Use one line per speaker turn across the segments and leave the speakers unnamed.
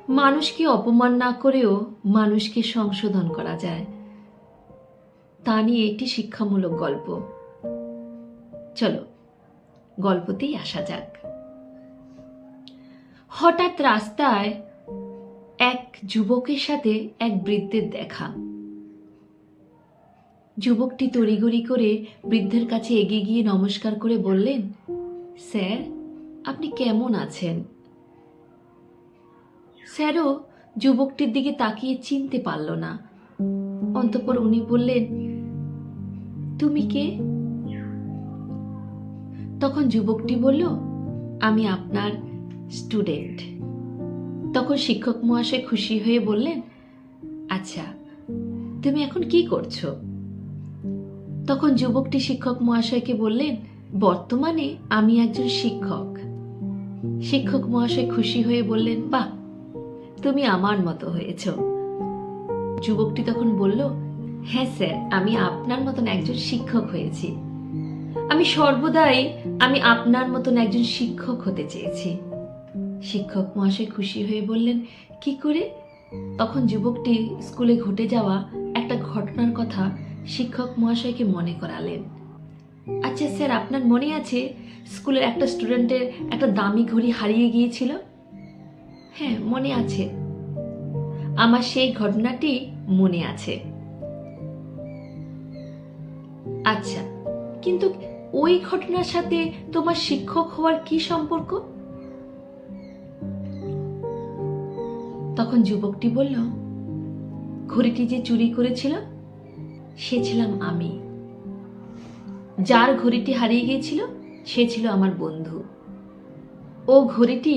মানুষকে অপমান না করেও মানুষকে সংশোধন করা যায়, তা নিয়ে একটি শিক্ষামূলক গল্প। চলো গল্পতেই আসা যাক। হঠাৎ রাস্তায় এক যুবকের সাথে এক বৃদ্ধের দেখা। যুবকটি তড়িঘড়ি করে বৃদ্ধের কাছে এগিয়ে গিয়ে নমস্কার করে বললেন, স্যার, আপনি কেমন আছেন? স্যারও যুবকটির দিকে তাকিয়ে চিনতে পারল না। অন্তঃপর উনি বললেন, তুমি কে? তখন যুবকটি বলল, আমি আপনার স্টুডেন্ট। তখন শিক্ষক মহাশয় খুশি হয়ে বললেন, আচ্ছা, তুমি এখন কি করছো? তখন যুবকটি শিক্ষক মহাশয়কে বললেন, বর্তমানে আমি একজন শিক্ষক। শিক্ষক মহাশয় খুশি হয়ে বললেন, বাহ, তুমি আমার মতো হয়েছ। যুবকটি তখন বলল, হ্যাঁ স্যার, আমি আপনার মতন একজন শিক্ষক হয়েছি। আমি সর্বদাই আপনার মতন একজন শিক্ষক হতে চেয়েছি। শিক্ষক মহাশয় খুশি হয়ে বললেন, কি করে? তখন যুবকটি স্কুলে ঘটে যাওয়া একটা ঘটনার কথা শিক্ষক মহাশয়কে মনে করালেন। আচ্ছা স্যার, আপনার মনে আছে স্কুলের একটা স্টুডেন্টের একটা দামি ঘড়ি হারিয়ে গিয়েছিল? হ্যাঁ, মনে আছে। আমার সেই ঘটনাটি মনে আছে। আচ্ছা, কিন্তু ওই ঘটনার সাথে তোমার শিক্ষক হওয়ার কি সম্পর্ক? তখন যুবকটি বলল, ঘড়িটি যে চুরি করেছিল সে ছিলাম আমি। যার ঘড়িটি হারিয়ে গিয়েছিল সে ছিল আমার বন্ধু। ও ঘড়িটি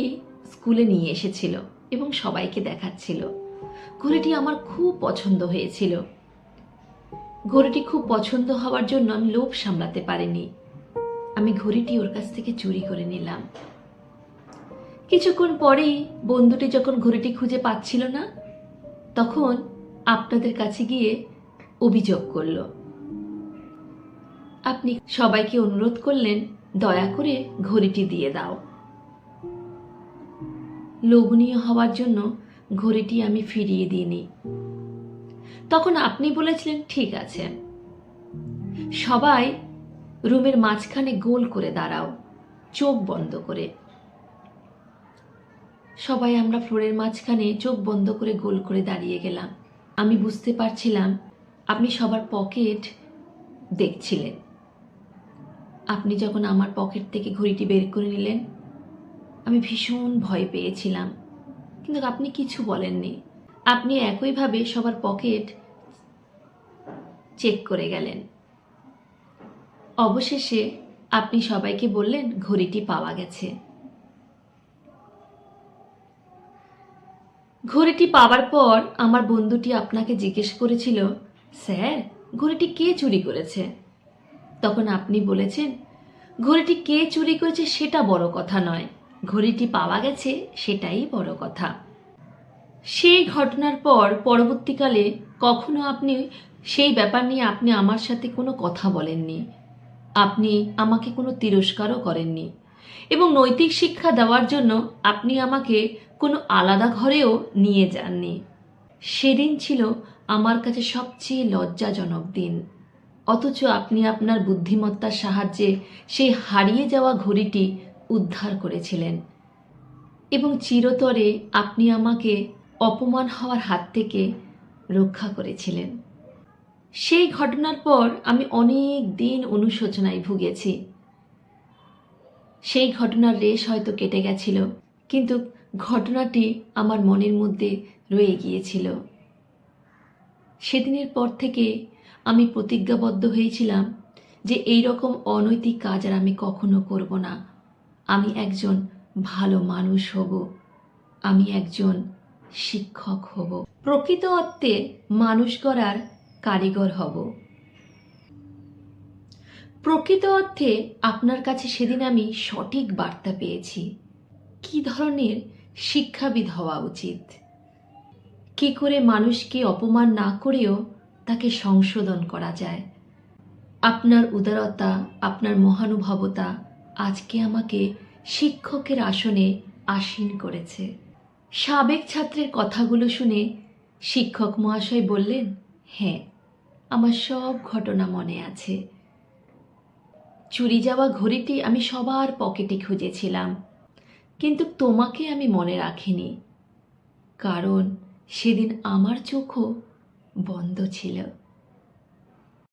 স্কুলে নিয়ে এসেছিল এবং সবাইকে দেখাচ্ছিল। ঘড়িটি আমার খুব পছন্দ হয়েছিল। ঘড়িটি খুব পছন্দ হওয়ার জন্য আমি লোভ সামলাতে পারিনি। আমি ঘড়িটি ওর কাছ থেকে চুরি করে নিলাম। কিছুক্ষণ পরেই বন্ধুটি যখন ঘড়িটি খুঁজে পাচ্ছিল না, তখন আপনাদের কাছে গিয়ে অভিযোগ করল। আপনি সবাইকে অনুরোধ করলেন, দয়া করে ঘড়িটি দিয়ে দাও। লোভনীয় হওয়ার জন্য ঘড়িটি আমি ফিরিয়ে দিইনি। তখন আপনি বলেছিলেন, ঠিক আছে, সবাই রুমের মাঝখানে গোল করে দাঁড়াও, চোখ বন্ধ করে। সবাই আমরা ফ্লোরের মাঝখানে চোখ বন্ধ করে গোল করে দাঁড়িয়ে গেলাম। আমি বুঝতে পারছিলাম আপনি সবার পকেট দেখছিলেন। আপনি যখন আমার পকেট থেকে ঘড়িটি বের করে নিলেন, আমি ভীষণ ভয় পেয়েছিলাম, কিন্তু আপনি কিছু বলেননি। আপনি একইভাবে সবার পকেট চেক করে গেলেন। অবশেষে আপনি সবাইকে বললেন, ঘড়িটি পাওয়া গেছে। ঘড়িটি পাওয়ার পর আমার বন্ধুটি আপনাকে জিজ্ঞেস করেছিল, স্যার, ঘড়িটি কে চুরি করেছে? তখন আপনি বলেছেন, ঘড়িটি কে চুরি করেছে সেটা বড় কথা নয়, ঘড়িটি পাওয়া গেছে সেটাই বড় কথা। সেই ঘটনার পর পরবর্তীকালে কখনো আপনি সেই ব্যাপার নিয়ে আপনি আমার সাথে কোনো কথা বলেননি। আপনি আমাকে কোনো তিরস্কারও করেননি এবং নৈতিক শিক্ষা দেওয়ার জন্য আপনি আমাকে কোনো আলাদা ঘরেও নিয়ে যাননি। সেদিন ছিল আমার কাছে সবচেয়ে লজ্জাজনক দিন। অথচ আপনি আপনার বুদ্ধিমত্তার সাহায্যে সেই হারিয়ে যাওয়া ঘড়িটি উদ্ধার করেছিলেন এবং চিরতরে আপনি আমাকে অপমান হওয়ার হাত থেকে রক্ষা করেছিলেন। সেই ঘটনার পর আমি অনেক দিন অনুশোচনায় ভুগেছি। সেই ঘটনার রেশ হয়তো কেটে গেছিল, কিন্তু ঘটনাটি আমার মনের মধ্যে রয়ে গিয়েছিল। সেদিনের পর থেকে আমি প্রতিজ্ঞাবদ্ধ হয়েছিলাম যে এই রকম অনৈতিক কাজ আর আমি কখনো করব না। আমি একজন ভালো মানুষ হব, আমি একজন শিক্ষক হব, প্রকৃত অর্থে মানুষ গড়ার কারিগর হব। প্রকৃত অর্থে আপনার কাছে সেদিন আমি সঠিক বার্তা পেয়েছি, কি ধরনের শিক্ষাবিদ হওয়া উচিত, কি করে মানুষকে অপমান না করেও তাকে সংশোধন করা যায়। আপনার উদারতা, আপনার মহানুভবতা আজকে আমাকে শিক্ষকের আসনে আসীন করেছে। সাবেক ছাত্রের কথাগুলো শুনে শিক্ষক মহাশয় বললেন, হ্যাঁ, আমার সব ঘটনা মনে আছে। চুরি যাওয়া ঘড়িটি আমি সবার পকেটে খুঁজেছিলাম, কিন্তু তোমাকে আমি মনে রাখিনি, কারণ সেদিন আমার চোখও বন্ধ ছিল।